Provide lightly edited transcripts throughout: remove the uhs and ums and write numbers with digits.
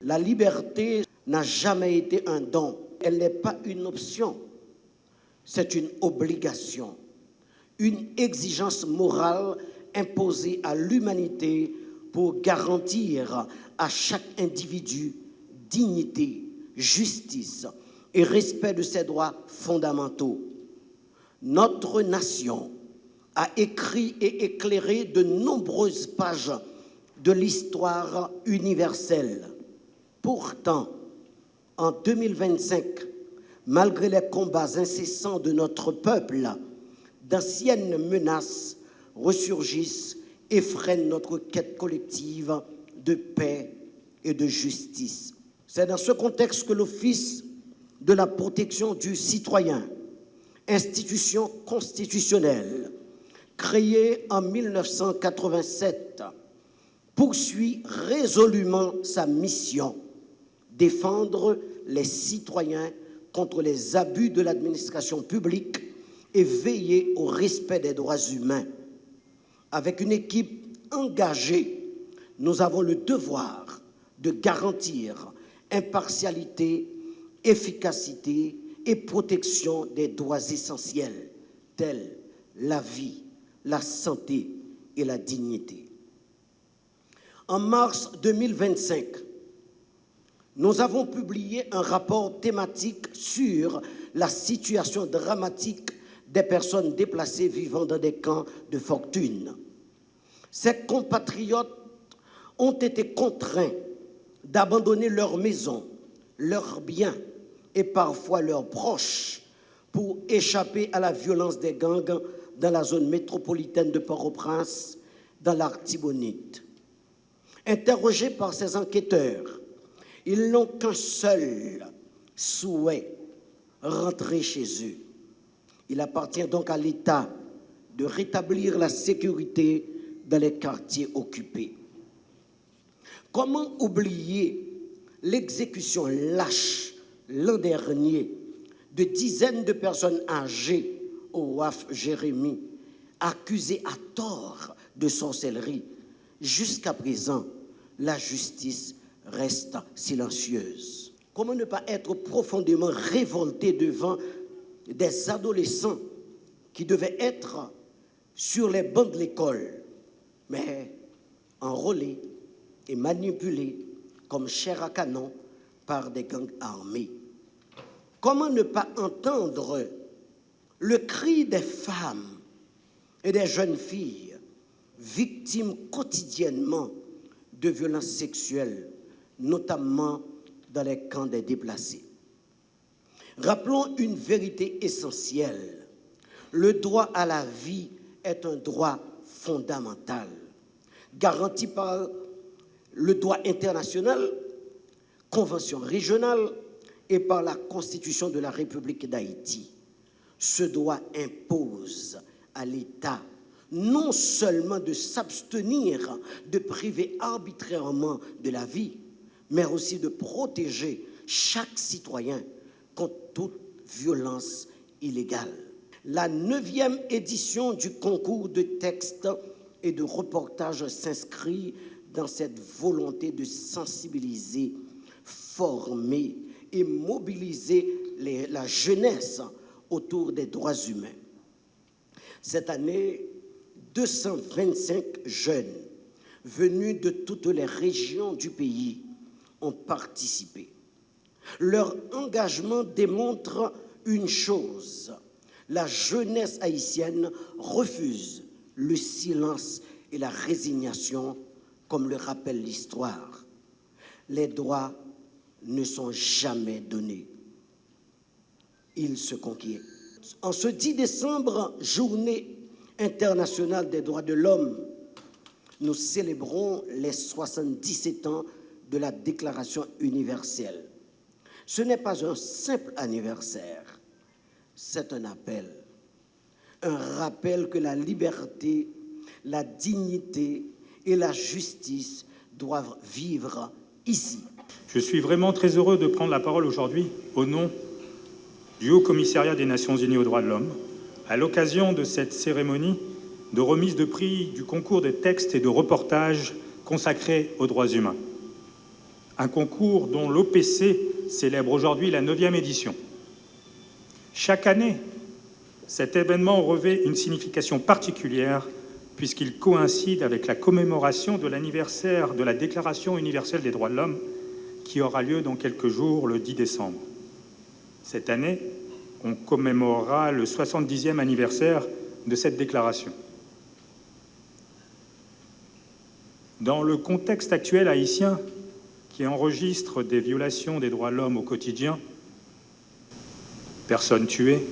La liberté n'a jamais été un don. Elle n'est pas une option. C'est une obligation, une exigence morale imposée à l'humanité pour garantir à chaque individu dignité, justice et respect de ses droits fondamentaux. Notre nation a écrit et éclairé de nombreuses pages de l'histoire universelle. Pourtant, en 2025, malgré les combats incessants de notre peuple, d'anciennes menaces ressurgissent et freinent notre quête collective de paix et de justice. C'est dans ce contexte que l'Office de la protection du citoyen, institution constitutionnelle, créée en 1987, poursuit résolument sa mission: défendre les citoyens contre les abus de l'administration publique et veiller au respect des droits humains. Avec une équipe engagée, nous avons le devoir de garantir impartialité, efficacité et protection des droits essentiels, tels la vie, la santé et la dignité. En mars 2025, nous avons publié un rapport thématique sur la situation dramatique des personnes déplacées vivant dans des camps de fortune. Ces compatriotes ont été contraints d'abandonner leurs maisons, leurs biens et parfois leurs proches pour échapper à la violence des gangs dans la zone métropolitaine de Port-au-Prince, dans l'Artibonite. Interrogés par ces enquêteurs, ils n'ont qu'un seul souhait: rentrer chez eux. Il appartient donc à l'État de rétablir la sécurité dans les quartiers occupés. Comment oublier l'exécution lâche l'an dernier de dizaines de personnes âgées au WAF Jérémie, accusées à tort de sorcellerie? Jusqu'à présent, la justice reste silencieuse. Comment ne pas être profondément révolté devant des adolescents qui devaient être sur les bancs de l'école, mais enrôlés et manipulés comme chair à canon par des gangs armés? Comment ne pas entendre le cri des femmes et des jeunes filles victimes quotidiennement de violences sexuelles, notamment dans les camps des déplacés? Rappelons une vérité essentielle: le droit à la vie est un droit fondamental, garanti par le droit international, convention régionale et par la Constitution de la République d'Haïti. Ce droit impose à l'État non seulement de s'abstenir de priver arbitrairement de la vie, mais aussi de protéger chaque citoyen contre toute violence illégale. La 9e édition du concours de textes et de reportages s'inscrit dans cette volonté de sensibiliser, former et mobiliser la jeunesse autour des droits humains. Cette année, 225 jeunes venus de toutes les régions du pays ont participé. Leur engagement démontre une chose: la jeunesse haïtienne refuse le silence et la résignation, comme le rappelle l'histoire. Les droits ne sont jamais donnés, ils se conquièrent. En ce 10 décembre, journée internationale des droits de l'homme, nous célébrons les 77 ans de la Déclaration universelle. Ce n'est pas un simple anniversaire, c'est un rappel que la liberté, la dignité et la justice doivent vivre ici. Je suis vraiment très heureux de prendre la parole aujourd'hui au nom du Haut-Commissariat des Nations Unies aux droits de l'homme, à l'occasion de cette cérémonie de remise de prix du concours de textes et de reportages consacrés aux droits humains. un concours dont l'OPC célèbre aujourd'hui la 9e édition. Chaque année, cet événement revêt une signification particulière puisqu'il coïncide avec la commémoration de l'anniversaire de la Déclaration universelle des droits de l'homme qui aura lieu dans quelques jours, le 10 décembre. Cette année, on commémorera le 70e anniversaire de cette déclaration. Dans le contexte actuel haïtien, qui enregistre des violations des droits de l'homme au quotidien, personnes tuées,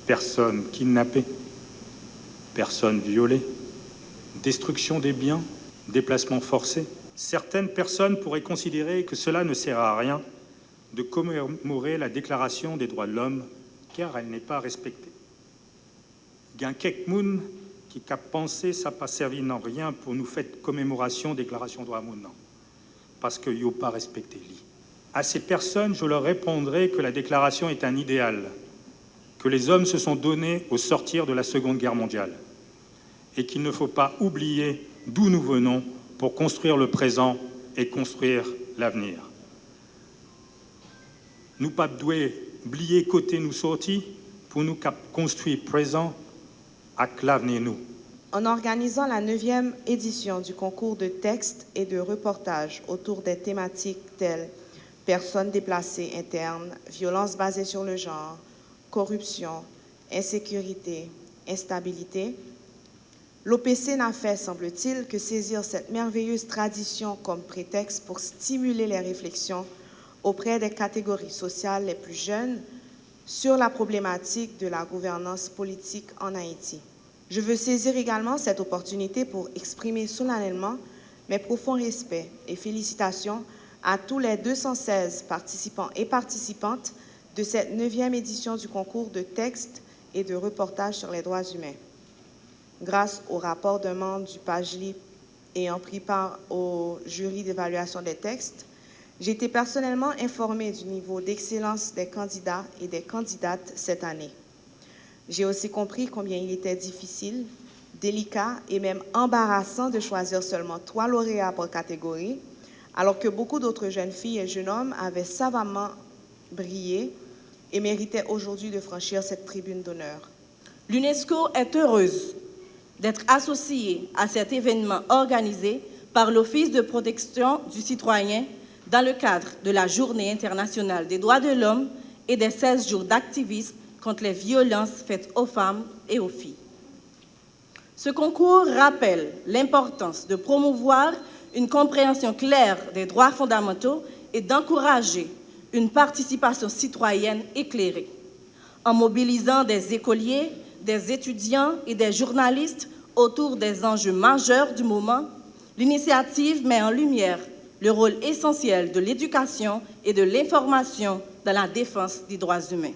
personnes kidnappées, personnes violées, destruction des biens, déplacements forcés, certaines personnes pourraient considérer que cela ne sert à rien de commémorer la Déclaration des droits de l'homme, car elle n'est pas respectée. Gen kek moun qui cap pensé ça pas servi non rien pour nous faire commémoration Déclaration des droits de l'homme, non, parce que yo pas respecté li. À ces personnes, je leur répondrai que la déclaration est un idéal, que les hommes se sont donnés au sortir de la Seconde Guerre mondiale, et qu'il ne faut pas oublier d'où nous venons pour construire le présent et construire l'avenir. Nous pas doués oublier côté nous sortis pour nous construire présent avec l'avenir nous. En organisant la 9e édition du concours de textes et de reportages autour des thématiques telles personnes déplacées internes, violences basées sur le genre, corruption, insécurité, instabilité, l'OPC n'a fait, semble-t-il, que saisir cette merveilleuse tradition comme prétexte pour stimuler les réflexions auprès des catégories sociales les plus jeunes sur la problématique de la gouvernance politique en Haïti. Je veux saisir également cette opportunité pour exprimer solennellement mes profonds respects et félicitations à tous les 216 participants et participantes de cette 9e édition du concours de textes et de reportages sur les droits humains. Grâce au rapport d'un membre du PAJLI ayant pris part au jury d'évaluation des textes, j'ai été personnellement informée du niveau d'excellence des candidats et des candidates cette année. J'ai aussi compris combien il était difficile, délicat et même embarrassant de choisir seulement 3 lauréats par catégorie, alors que beaucoup d'autres jeunes filles et jeunes hommes avaient savamment brillé et méritaient aujourd'hui de franchir cette tribune d'honneur. L'UNESCO est heureuse d'être associée à cet événement organisé par l'Office de protection du citoyen dans le cadre de la Journée internationale des droits de l'homme et des 16 jours d'activisme contre les violences faites aux femmes et aux filles. Ce concours rappelle l'importance de promouvoir une compréhension claire des droits fondamentaux et d'encourager une participation citoyenne éclairée. En mobilisant des écoliers, des étudiants et des journalistes autour des enjeux majeurs du moment, l'initiative met en lumière le rôle essentiel de l'éducation et de l'information dans la défense des droits humains.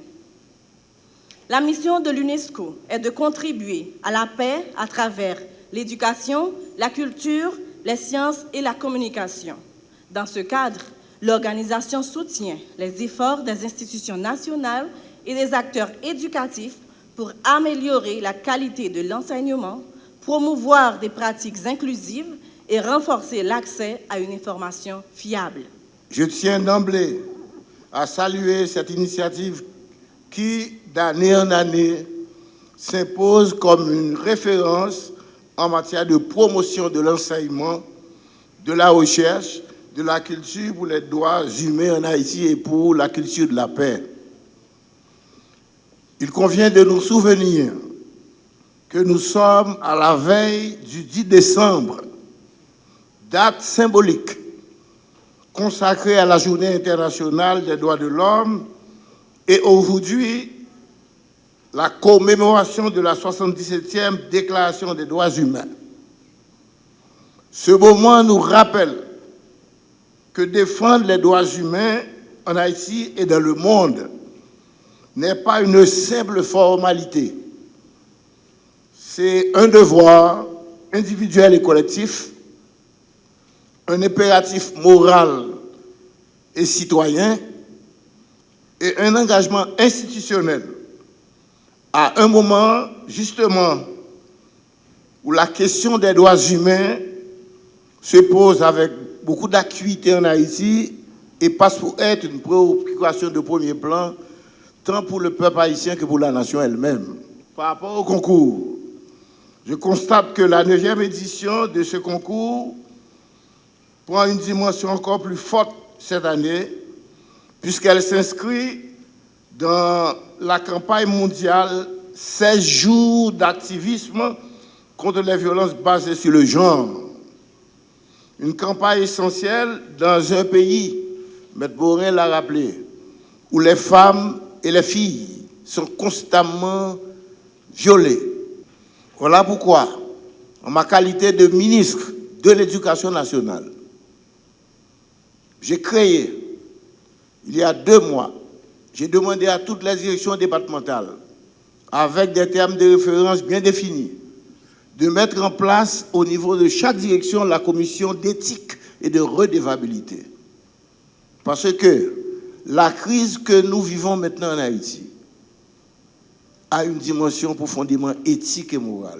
La mission de l'UNESCO est de contribuer à la paix à travers l'éducation, la culture, les sciences et la communication. Dans ce cadre, l'organisation soutient les efforts des institutions nationales et des acteurs éducatifs pour améliorer la qualité de l'enseignement, promouvoir des pratiques inclusives et renforcer l'accès à une information fiable. Je tiens d'emblée à saluer cette initiative qui, d'année en année, s'impose comme une référence en matière de promotion de l'enseignement, de la recherche, de la culture pour les droits humains en Haïti et pour la culture de la paix. Il convient de nous souvenir que nous sommes à la veille du 10 décembre, date symbolique consacrée à la Journée internationale des droits de l'homme et aujourd'hui la commémoration de la 77e Déclaration des droits humains. Ce moment nous rappelle que défendre les droits humains en Haïti et dans le monde n'est pas une simple formalité. C'est un devoir individuel et collectif, un impératif moral et citoyen et un engagement institutionnel à un moment justement où la question des droits humains se pose avec beaucoup d'acuité en Haïti et passe pour être une préoccupation de premier plan, tant pour le peuple haïtien que pour la nation elle-même. Par rapport au concours, je constate que la 9e édition de ce concours prend une dimension encore plus forte cette année, puisqu'elle s'inscrit dans la campagne mondiale 16 jours d'activisme contre les violences basées sur le genre. Une campagne essentielle dans un pays, M. Borin l'a rappelé, où les femmes et les filles sont constamment violées. Voilà pourquoi, en ma qualité de ministre de l'Éducation nationale, j'ai créé, il y a 2 mois, j'ai demandé à toutes les directions départementales, avec des termes de référence bien définis, de mettre en place au niveau de chaque direction la commission d'éthique et de redevabilité. Parce que la crise que nous vivons maintenant en Haïti a une dimension profondément éthique et morale.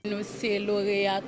Nous, c'est lauréat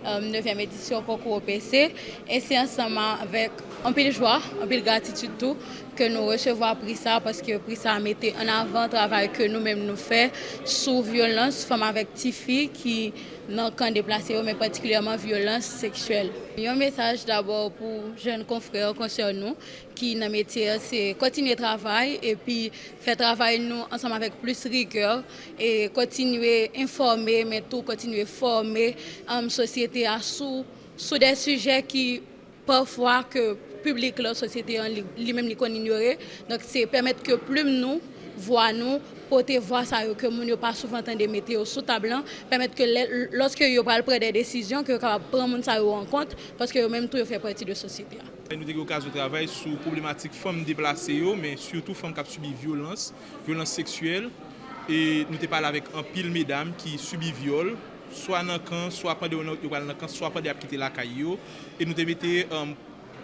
9e édition concours OPC et c'est ensemble avec un peu de joie, un peu de gratitude tout que nous recevons prix ça parce que prix ça mettait en avant le travail que nous-mêmes nous faisons sous violence, femmes avec petites filles qui n'ont qu'un déplacé, mais particulièrement violence sexuelle. Un message d'abord pour jeunes confrères concernant nous qui dans le métier, c'est continuer le travail et puis faire travail nous ensemble avec plus rigueur et continuer à informer, mais tout continuer à former la société sous des sujets qui parfois que public la société lui-même li kon ignorer. Donc c'est permettre que plus nous voient nous porter voix ça que moun yo pas souvent entendre mettre sous table, permettre que lorsque yo pral prendre des décisions que capable prendre moun ça en compte parce que eux même tout fait partie de société. Nous avons eu l'occasion de travailler sur problématique femmes déplacées mais surtout femmes qui ont subi violence sexuelle et nous avons parlé avec un pile mesdames qui subit viol soit dans le camp, soit pendant le camp, soit pendant quitter la caillou et nous avons été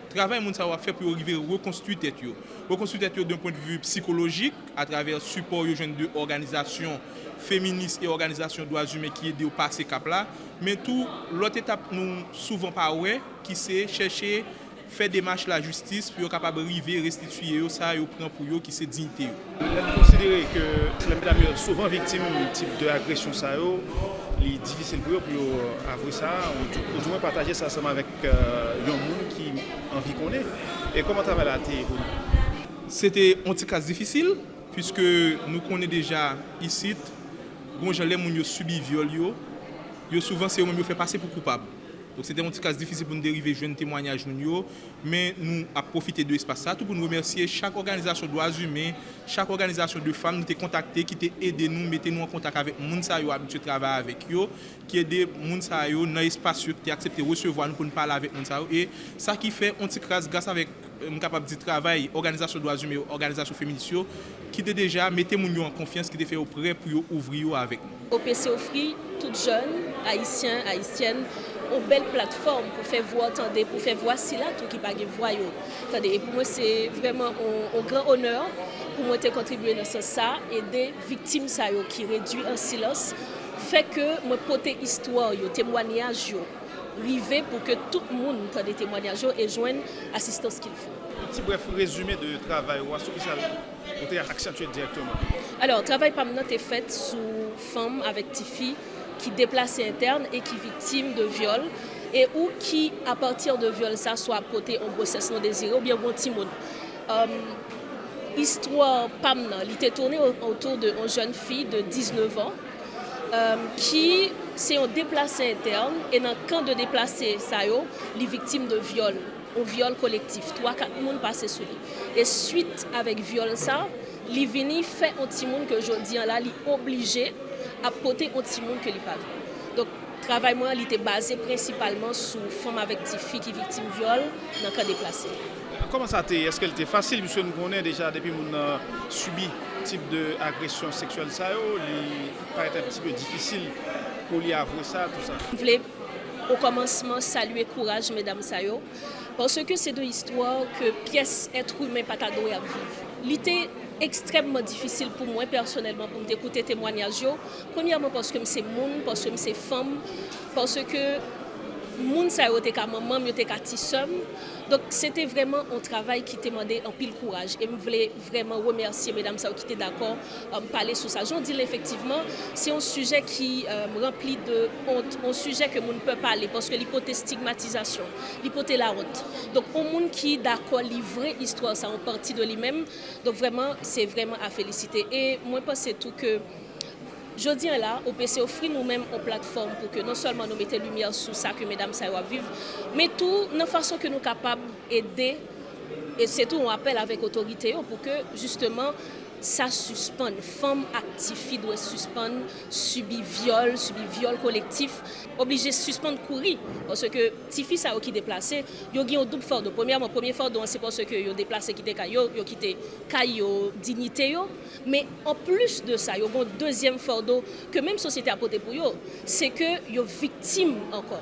travail moun sa va faire pour arriver reconstruire tête yo. Reconstruire tête yo d'un point de vue psychologique à travers support yo jeune de organisations féministes et organisations droits humains qui aident au passer cap là, mais tout l'autre étape nous souvent pas ouais qui c'est chercher faire démarche la justice pour capable arriver restituer ça yo prend pour yo qui c'est dignité. On considérer que les mesdames souvent victimes type de agression ça yo, il est difficile pour eux pour avouer ça ou du moins partager ça ensemble avec un monde qui envie qu'on est. Et comment tu as la télé? C'était un petit cas difficile puisque nous connaissons déjà ici bon gens les moun yo subi viol yo souvent c'est eux même fait passer pour coupable. Donc c'était un petit cas difficile pour nous dériver jeune témoignage nous mais nous a profité de l'espace ça tout pour nous remercier chaque organisation de droits humains, chaque organisation de femmes nous t'a contacté qui t'a aidé nous mettez nous en contact avec moun sa yo habitué travailler avec yo qui aidé moun sa yo dans espace qui accepté recevoir nous pour nous parler avec moun sa yo et ça qui fait un petit grâce avec capable de travail organisation de droits humains, organisation féministe qui t'a déjà mettez moun yo en confiance qui t'a fait prêt pour ouvrir avec nous. OPC offre toutes jeunes haïtiens haïtiennes une belle plateforme pour faire voir attendez pour faire voir si là tout qui pas voix yo attendez et pour moi c'est vraiment un grand honneur pour moi de contribuer dans ce ça aider victimes ça yo qui réduit en silence fait que moi porter histoire yo témoignage yo river pour que tout le monde entende des témoignages et joigne assistance qu'il faut. Un petit bref résumé de travail ou ce que ça on t'a accentué directement. Alors travail par maintenant est fait sous femmes avec petites filles qui déplacent interne et qui victimes de viol et ou qui à partir de viol ça soit porté en grossesse non désirée ou bien bon petit monde. Histoire Pamna, il était tourné autour d'une jeune fille de 19 ans qui c'est un déplacé interne et dans le camp de déplacé, ça y est, les victimes de viol, un viol collectif, 3-4 personnes passent sous lui. Et suite avec viol ça, li vini fait un petit monde que je dis là, li obligé à porter un petit monde que li pas. Donc travail moi il était basé principalement sur femmes avec des filles qui victimes de viol dans le cas déplacé. Comment ça était? Est-ce qu'elle était facile puisque nous connaissons déjà depuis qu'on a subi type d'agression sexuelle ça il paraît un petit peu difficile pour lui avouer ça tout ça. Je voulais au commencement saluer courage mesdames Sayo parce que c'est deux histoires que pièce être humain pas qu'à vivre. L'été extrêmement difficile pour moi personnellement pour m'écouter témoignages. Premièrement parce que c'est monde, parce que c'est femme, parce que moun sa yo te ka maman, yo te ka ti somme. Donc c'était vraiment un travail qui te demandait un pile courage et je voulais vraiment remercier mesdames qui étaient d'accord à parler sur ça. J'en dis effectivement, c'est un sujet qui rempli de honte, un sujet que moun ne peut pas parler parce que l'hypothèse stigmatisation, l'hypothèse la honte. Donc au monde qui d'accord livrer histoire ça en partie de lui-même. Donc vraiment c'est vraiment à féliciter et moi je pense tout que je dis là, au PC offrir nous-mêmes une plateforme pour que non seulement nous mettions lumière sur ça que mesdames ça vivent, mais tout de façon que nous sommes capables d'aider et c'est tout on appelle avec autorité pour que justement ça suspende. Femmes actives doivent suspendre, subir viol collectif, obligé de suspendre courir parce que si fils ça qui déplacé, yo gen un double fardeau. Premièrement, premier fardeau c'est parce que yo déplacé quitter caillou, yo quitté caillou dignité yo, mais en plus de ça, yo un deuxième fardeau que même société a porté pour yo, c'est que yo victime encore.